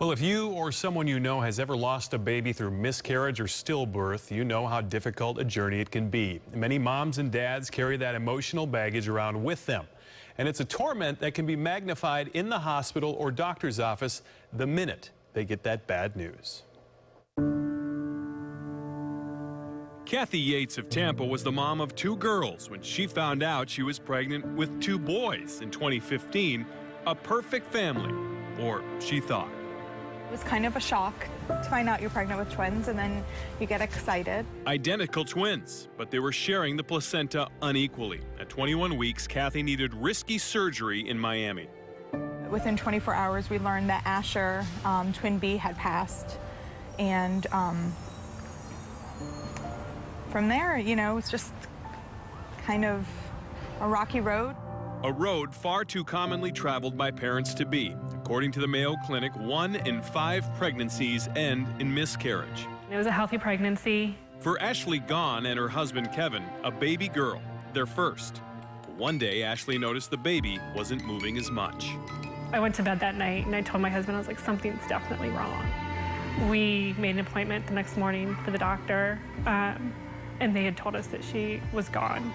Well, if you or someone you know has ever lost a baby through miscarriage or stillbirth, you know how difficult a journey it can be. Many moms and dads carry that emotional baggage around with them. And it's a torment that can be magnified in the hospital or doctor's office the minute they get that bad news. Kathy Yates of Tampa was the mom of 2 girls when she found out she was pregnant with 2 boys in 2015. A perfect family, or she thought. It was kind of a shock to find out you're pregnant with twins, and then you get excited. Identical twins, but they were sharing the placenta unequally. At 21 weeks, Kathy needed risky surgery in Miami. Within 24 hours, we learned that Asher, twin B, had passed. And from there, you know, it's just kind of a rocky road. A road far too commonly traveled by parents-to-be. According to the Mayo Clinic, 1 in 5 pregnancies end in miscarriage. It was a healthy pregnancy. For Ashley Gahn and her husband Kevin, a baby girl, their first. But one day, Ashley noticed the baby wasn't moving as much. I went to bed that night and I told my husband, I was like, something's definitely wrong. We made an appointment the next morning for the doctor, and they had told us that she was gone.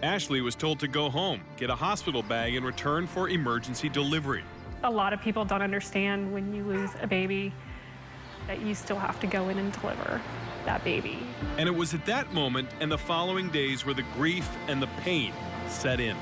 Ashley was told to go home, get a hospital bag in return for emergency delivery. A lot of people don't understand when you lose a baby that you still have to go in and deliver that baby. And it was at that moment and the following days where the grief and the pain set in.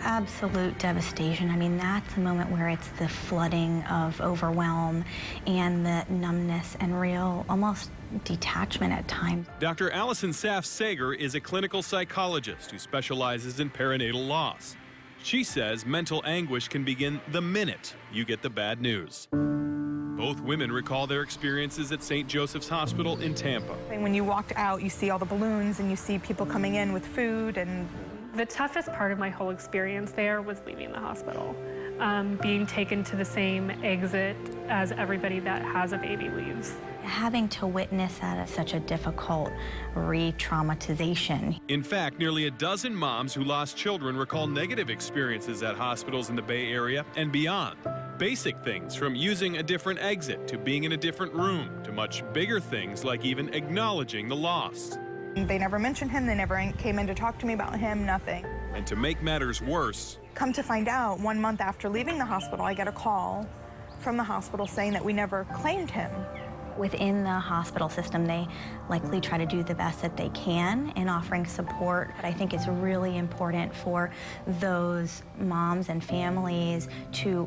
Absolute devastation. I mean, that's a moment where it's the flooding of overwhelm and the numbness and real almost detachment at times. Dr. Allison Saff-Sager is a clinical psychologist who specializes in perinatal loss. She says mental anguish can begin the minute you get the bad news. Both women recall their experiences at St. Joseph's Hospital in Tampa. When you walked out, you see all the balloons and you see people coming in with food. And the toughest part of my whole experience there was leaving the hospital. Being taken to the same exit as everybody that has a baby leaves. Having to witness that is such a difficult re-traumatization. In fact, nearly a dozen moms who lost children recall negative experiences at hospitals in the Bay Area and beyond. Basic things from using a different exit to being in a different room to much bigger things like even acknowledging the loss. They never mentioned him, they never came in to talk to me about him, nothing. And to make matters worse, come to find out, 1 month after leaving the hospital, I get a call from the hospital saying that we never claimed him. Within the hospital system, they likely try to do the best that they can in offering support. But I think it's really important for those moms and families to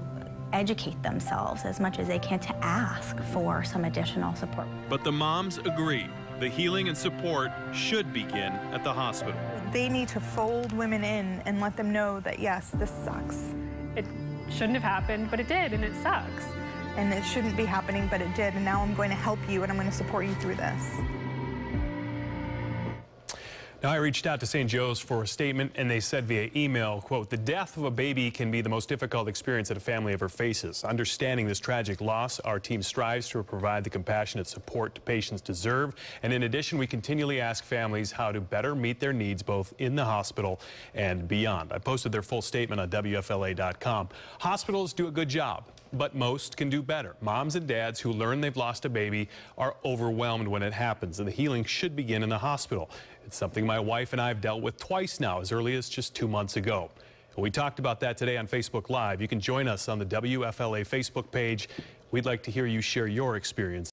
educate themselves as much as they can to ask for some additional support. But the moms agree. The healing and support should begin at the hospital. They need to fold women in and let them know that, yes, this sucks. It shouldn't have happened, but it did, and it sucks. And it shouldn't be happening, but it did, and now I'm going to help you and I'm going to support you through this. Now, I reached out to St. Joe's for a statement, and they said via email, quote, "The death of a baby can be the most difficult experience that a family ever faces. Understanding this tragic loss, our team strives to provide the compassionate support patients deserve. And in addition, we continually ask families how to better meet their needs both in the hospital and beyond." I posted their full statement on WFLA.com. Hospitals do a good job, but most can do better. Moms and dads who learn they've lost a baby are overwhelmed when it happens, and the healing should begin in the hospital. It's something my wife and I have dealt with twice now, as early as just 2 months ago. And we talked about that today on Facebook Live. You can join us on the WFLA Facebook page. We'd like to hear you share your experience.